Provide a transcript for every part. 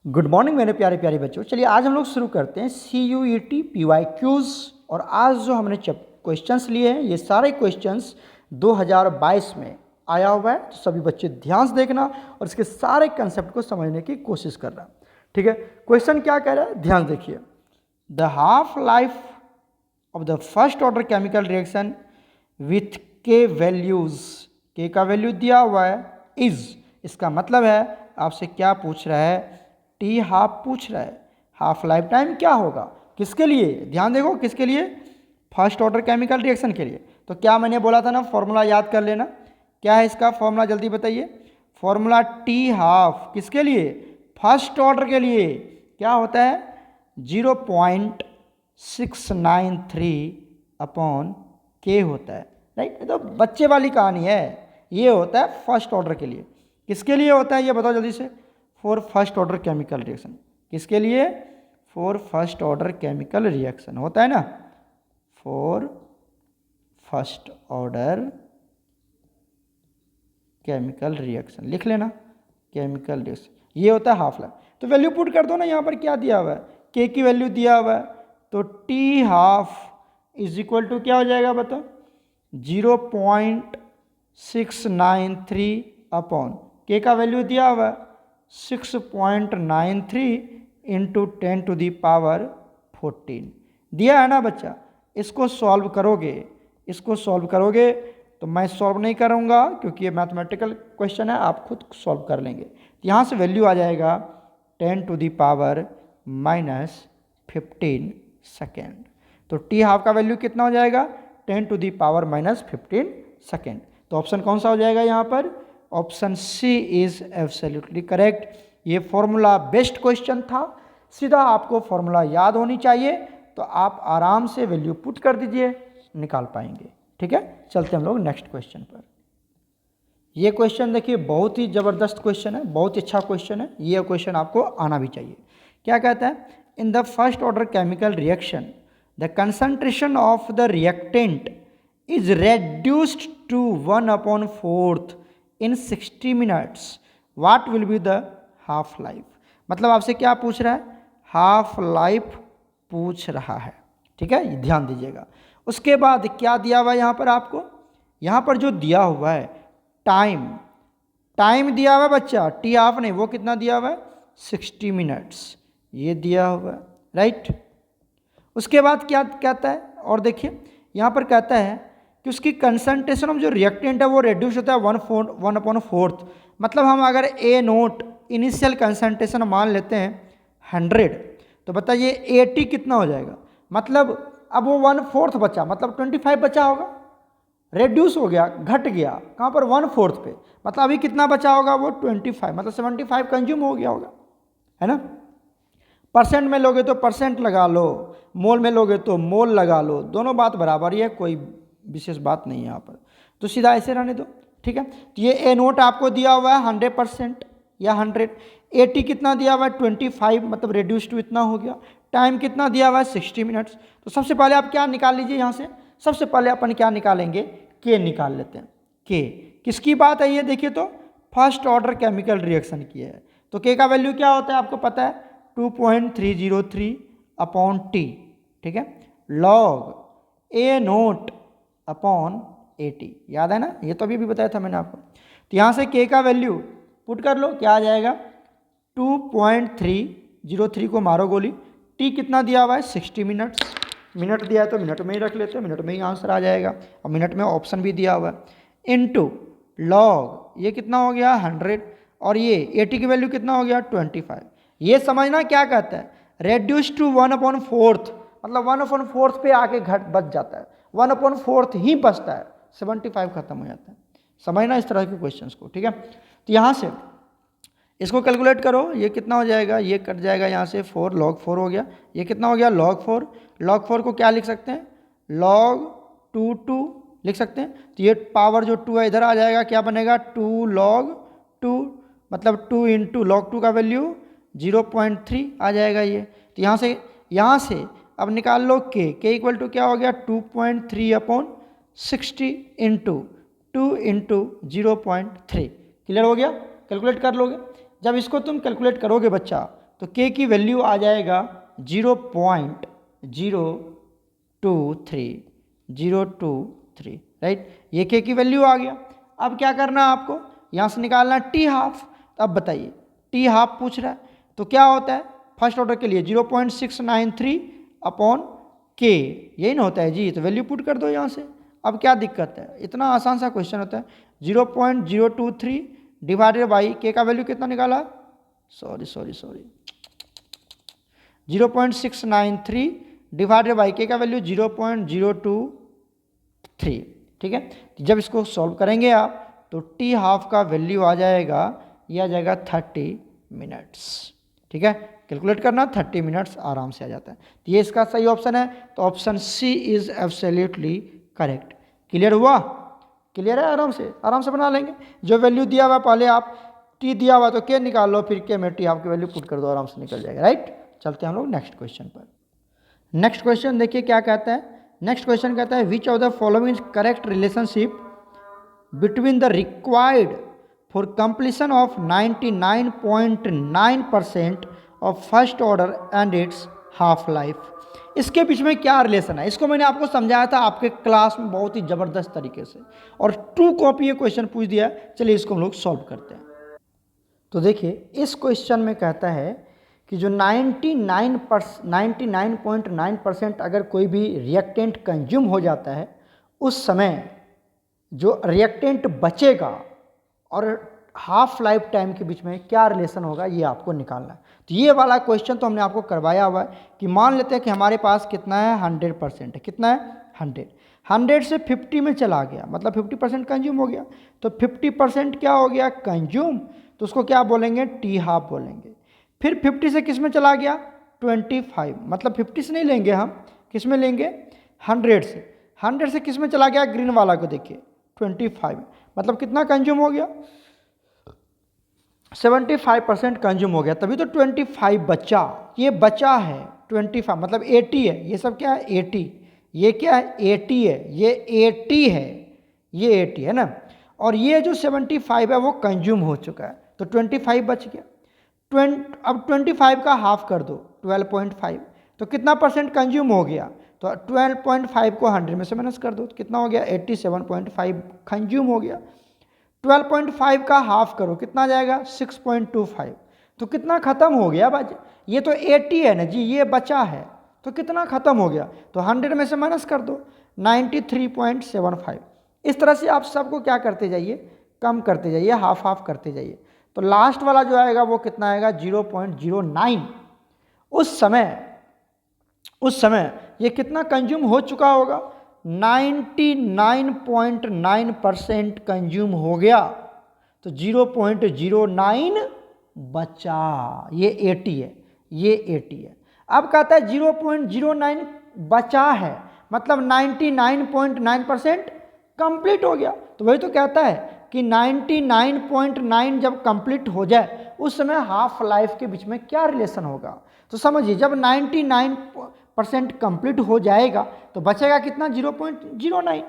Good morning मेरे प्यारे प्यारे बच्चों। चलिए आज हम लोग शुरू करते हैं CUET PYQs। और आज जो हमने क्वेश्चंस लिए हैं ये सारे क्वेश्चंस 2022 में आया हुआ है, तो सभी बच्चे ध्यान से देखना और इसके सारे कंसेप्ट को समझने की कोशिश करना। ठीक है, क्वेश्चन क्या कह रहा है ध्यान देखिए। The half life of the first order chemical reaction with के वैल्यूज, के का वैल्यू दिया हुआ है इज, इसका मतलब है आपसे क्या पूछ रहा है, टी हाफ पूछ रहा है। हाफ लाइफ टाइम क्या होगा, किसके लिए, ध्यान देखो किसके लिए, फर्स्ट ऑर्डर केमिकल रिएक्शन के लिए। तो क्या मैंने बोला था ना, फॉर्मूला याद कर लेना। क्या है इसका फॉर्मूला, जल्दी बताइए। फॉर्मूला टी हाफ किसके लिए, फर्स्ट ऑर्डर के लिए क्या होता है 0.693 अपॉन के होता है। राइट, तो बच्चे वाली कहानी है। ये होता है फर्स्ट ऑर्डर के लिए। किसके लिए होता है ये बताओ जल्दी से। For first order chemical reaction, किसके लिए, for first order chemical reaction होता है ना, for first order chemical reaction लिख लेना, केमिकल रिएक्शन ये होता है हाफ लाइफ। तो वैल्यू पुट कर दो ना, यहाँ पर क्या दिया हुआ है, के की वैल्यू दिया हुआ है, तो T half is equal to क्या हो जाएगा बताओ 0.693 अपॉन के का वैल्यू दिया हुआ है 6.93 इंटू 10⁻14 दिया है ना बच्चा। इसको सॉल्व करोगे, इसको सॉल्व करोगे तो मैं सॉल्व नहीं करूँगा क्योंकि ये मैथमेटिकल क्वेश्चन है, आप खुद सॉल्व कर लेंगे। तो यहाँ से वैल्यू आ जाएगा 10⁻−15 सेकेंड। तो टी हाफ का वैल्यू कितना हो जाएगा 10⁻−15 सेकेंड। तो ऑप्शन कौन सा हो जाएगा यहाँ पर, option C is absolutely correct. ये फॉर्मूला बेस्ड क्वेश्चन था, सीधा आपको फॉर्मूला याद होनी चाहिए तो आप आराम से वैल्यू पुट कर दीजिए, निकाल पाएंगे। ठीक है, चलते हम लोग नेक्स्ट क्वेश्चन पर। ये क्वेश्चन देखिए बहुत ही ज़बरदस्त क्वेश्चन है, बहुत ही अच्छा क्वेश्चन है। ये क्वेश्चन आपको आना भी चाहिए। क्या कहता है, in the first order chemical reaction the concentration of the reactant is reduced to 1/4 in 60 minutes, what will be the half life. मतलब आपसे क्या पूछ रहा है, हाफ लाइफ पूछ रहा है। ठीक है, ये ध्यान दीजिएगा। उसके बाद क्या दिया हुआ है यहाँ पर आपको, यहाँ पर जो दिया हुआ है टाइम, टाइम दिया हुआ है बच्चा, टी हाफ नहीं, वो कितना दिया हुआ है 60 मिनट्स, ये दिया हुआ है। राइट, उसके बाद क्या कहता है, और देखिए यहाँ पर कहता है कि उसकी कंसंट्रेशन ऑफ जो रिएक्टेंट है वो रिड्यूस होता है 1/4। मतलब हम अगर ए नोट इनिशियल कंसंट्रेशन मान लेते हैं 100, तो बताइए 80 कितना हो जाएगा, मतलब अब वो 1/4 बचा, मतलब 25 बचा होगा, रेड्यूस हो गया, घट गया कहाँ पर 1/4 पे, मतलब अभी कितना बचा होगा वो 25, मतलब 75 कंज्यूम हो गया होगा, है ना। परसेंट में लोगे तो परसेंट लगा लो, मोल में लोगे तो मोल लगा लो, दोनों बात बराबर ही है, कोई विशेष बात नहीं है यहाँ पर, तो सीधा ऐसे रहने दो। ठीक है, तो ये ए नोट आपको दिया हुआ है 100% या 100, 80 कितना दिया हुआ है 25, मतलब रेड्यूस टू इतना हो गया, टाइम कितना दिया हुआ है 60 मिनट्स। तो सबसे पहले आप क्या निकाल लीजिए यहाँ से, सबसे पहले अपन क्या निकालेंगे, के निकाल लेते हैं। के किसकी बात है ये देखिए, तो फर्स्ट ऑर्डर केमिकल रिएक्शन की है। तो के का वैल्यू क्या होता है आपको पता है 2.303 अपॉन टी। ठीक है, लॉग ए नोट अपॉन 80, याद है ना, ये तो अभी भी बताया था मैंने आपको। तो यहाँ से के का वैल्यू पुट कर लो, क्या आ जाएगा 2.303 को मारो गोली, टी कितना दिया हुआ है 60 मिनट्स, मिनट दिया है तो मिनट में ही रख लेते हैं, मिनट में ही आंसर आ जाएगा, और मिनट में ऑप्शन भी दिया हुआ है, इनटू लॉग ये कितना हो गया 100, और ये 80 की वैल्यू कितना हो गया 25। ये समझना क्या कहता है, रेड्यूस टू 1/4, मतलब 1/4 पे आके घट बच जाता है, 1/4 ही बचता है, 75 खत्म हो जाता है। समझना इस तरह के क्वेश्चंस को। ठीक है, तो यहाँ से इसको कैलकुलेट करो, ये कितना हो जाएगा, ये कट जाएगा यहाँ से 4, log 4 हो गया, ये कितना हो गया log 4, log 4 को क्या लिख सकते हैं log 2 लिख सकते हैं। तो ये पावर जो 2 है इधर आ जाएगा, क्या बनेगा 2 log 2, मतलब 2 इंटू log 2 का वैल्यू 0.3 आ जाएगा ये। तो यहाँ से अब निकाल लो के इक्वल टू क्या हो गया 2.3/60 इंटू 2 इंटू 0.3, क्लियर हो गया, कैलकुलेट कर लोगे। जब इसको तुम कैलकुलेट करोगे बच्चा तो तो के की वैल्यू आ जाएगा 0.023 राइट। ये के की वैल्यू आ गया। अब क्या करना है आपको, यहाँ से निकालना टी हाफ। तो अब बताइए टी हाफ पूछ रहा है तो क्या होता है फर्स्ट ऑर्डर के लिए 0.693 अपॉन के, यही ना होता है जी। तो वैल्यू पुट कर दो यहाँ से। अब क्या दिक्कत है, इतना आसान सा क्वेश्चन होता है। 0.023 डिवाइडेड बाई के का वैल्यू कितना निकाला, सॉरी 0.693 डिवाइडेड बाई के का वैल्यू 0.023। ठीक है, जब इसको सॉल्व करेंगे आप तो टी हाफ का वैल्यू आ जाएगा, ये आ जाएगा 30 मिनट्स। ठीक है, कैलकुलेट करना 30 मिनट्स आराम से आ जाता है। तो ये इसका सही ऑप्शन है। तो option C is absolutely correct. Clear हुआ, क्लियर है, आराम से बना लेंगे। जो वैल्यू दिया हुआ पहले आप टी दिया हुआ तो के निकाल लो, फिर के में टी हाफ की वैल्यू पुट कर दो, आराम से निकल जाएगा। राइट, चलते हैं हम लोग नेक्स्ट क्वेश्चन पर। नेक्स्ट क्वेश्चन देखिए क्या कहता है। नेक्स्ट क्वेश्चन कहता है which of the following correct relationship between the required for completion of 99.9% of first order and it's half life. इसके बीच में क्या रिलेशन है, इसको मैंने आपको समझाया था आपके क्लास में बहुत ही ज़बरदस्त तरीके से, और 2 कॉपी ये क्वेश्चन पूछ दिया। चलिए इसको हम लोग सॉल्व करते हैं। तो देखिए इस क्वेश्चन में कहता है कि जो 99.9% अगर कोई भी रिएक्टेंट कंज्यूम हो जाता है, उस समय जो रिएक्टेंट बचेगा और हाफ लाइफ टाइम के बीच में क्या रिलेशन होगा, ये आपको निकालना है। तो ये वाला क्वेश्चन तो हमने आपको करवाया हुआ है कि मान लेते हैं कि हमारे पास कितना है 100% है। कितना है 100 से 50 में चला गया, मतलब 50% कंज्यूम हो गया। तो 50% क्या हो गया कंज्यूम, तो उसको क्या बोलेंगे टी हाफ बोलेंगे। फिर 50 से किस में चला गया 25, मतलब 50 से नहीं लेंगे हम, किस में लेंगे 100 से। 100 से किस में चला गया ग्रीन वाला को देखिए 25, मतलब कितना कंज्यूम हो गया 75% कंज्यूम हो गया, तभी तो 25 बचा। ये बचा है 25, मतलब 80 है। ये सब क्या है 80, ये क्या है 80 है, ये 80 है, ये 80 है ना। और ये जो 75 है वो कंज्यूम हो चुका है, तो 25 बच गया। अब 25 का हाफ कर दो 12.5, तो कितना परसेंट कंज्यूम हो गया, तो 12.5 को 100 में से माइनस कर दो, तो कितना हो गया 87.5 कंज्यूम हो गया। 12.5 का हाफ करो, कितना जाएगा 6.25, तो कितना खत्म हो गया भाई। ये तो 80 है ना जी, ये बचा है, तो कितना खत्म हो गया, तो 100 में से माइनस कर दो 93.75। इस तरह से आप सबको क्या करते जाइए, कम करते जाइए, हाफ हाफ करते जाइए। तो लास्ट वाला जो आएगा वो कितना आएगा 0.09। उस समय ये कितना कंज्यूम हो चुका होगा 99.9% कंज्यूम हो गया, तो 0.09 बचा। ये 80 है, ये 80 है। अब कहता है 0.09 बचा है, मतलब 99.9% कंप्लीट हो गया। तो वही तो कहता है कि 99.9 जब कंप्लीट हो जाए उस समय हाफ लाइफ के बीच में क्या रिलेशन होगा। तो समझिए जब 99% कंप्लीट हो जाएगा तो बचेगा कितना 0.09।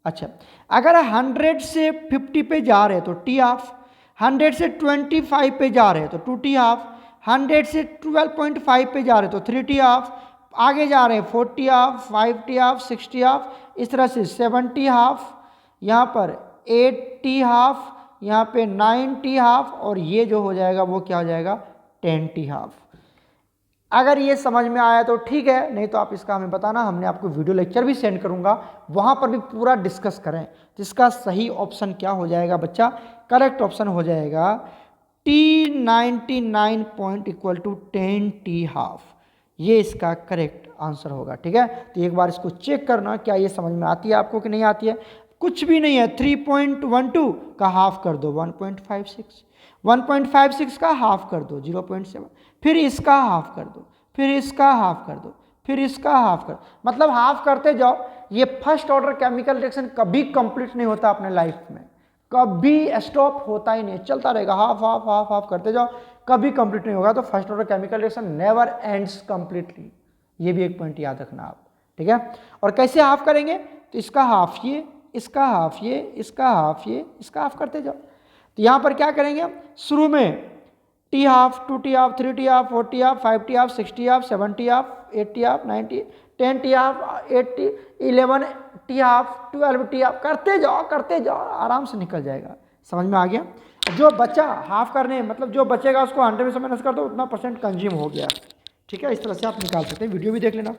अच्छा, अगर 100 से 50 पे जा रहे हैं तो टी हाफ, 100 से 25 पे जा रहे हैं तो 2 टी हाफ, 100 से 12.5 पे जा रहे हैं तो 3 टी हाफ, आगे जा रहे हैं 4 T half, 5 T half, 6 T half, इस तरह से 7 टी हाफ, यहाँ पर 8 टी हाफ, यहाँ पे 9 टी हाफ, और ये जो हो जाएगा वो क्या हो जाएगा 10 टी हाफ। अगर ये समझ में आया तो ठीक है, नहीं तो आप इसका हमें बताना, हमने आपको वीडियो लेक्चर भी सेंड करूंगा, वहां पर भी पूरा डिस्कस करें। तो इसका सही ऑप्शन क्या हो जाएगा बच्चा, करेक्ट ऑप्शन हो जाएगा T99 point equal to 10 T half. ये इसका करेक्ट आंसर होगा। ठीक है, तो एक बार इसको चेक करना क्या ये समझ में आती है आपको कि नहीं आती है। कुछ भी नहीं है, 3.12 का हाफ कर दो 1.56, 1.56 का हाफ कर दो 0.7, फिर इसका हाफ कर दो, फिर इसका हाफ कर दो, फिर इसका हाफ कर, मतलब हाफ करते जाओ। ये फर्स्ट ऑर्डर केमिकल रिएक्शन कभी कंप्लीट नहीं होता अपने लाइफ में, कभी स्टॉप होता ही नहीं, चलता रहेगा, हाफ हाफ हाफ हाफ करते जाओ, कभी कंप्लीट नहीं होगा। तो first order chemical reaction never ends completely, ये भी एक पॉइंट याद रखना आप। ठीक है, और कैसे हाफ करेंगे, तो इसका हाफ ये, इसका हाफ ये, इसका हाफ ये, इसका हाफ करते जाओ। तो यहाँ पर क्या करेंगे हम, शुरू में T half, 2 T half, 3 T half, 4 T half, 5 T half, 6 T half, 7 T half, 8 T half, 9 T, 10 T half, 8 T, 11 T half, 12 T half, करते जाओ, आराम से निकल जाएगा। समझ में आ गया? जो बचा हाफ करने, मतलब जो बचेगा उसको 100 में से माइनस कर दो, उतना परसेंट कंज्यूम हो गया। ठीक है, इस तरह से आप निकाल सकते हैं। वीडियो भी देख लेना।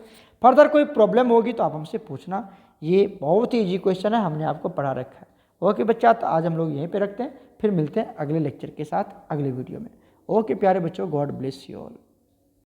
फर्दर कोई प्रॉब्लम होगी तो आप हमसे पूछना। ये बहुत ही ईजी क्वेश्चन है, हमने आपको पढ़ा रखा है। ओके बच्चा, तो आज हम लोग यहीं पे रखते हैं, फिर मिलते हैं अगले लेक्चर के साथ अगले वीडियो में। ओके प्यारे बच्चों, गॉड ब्लेस यू ऑल।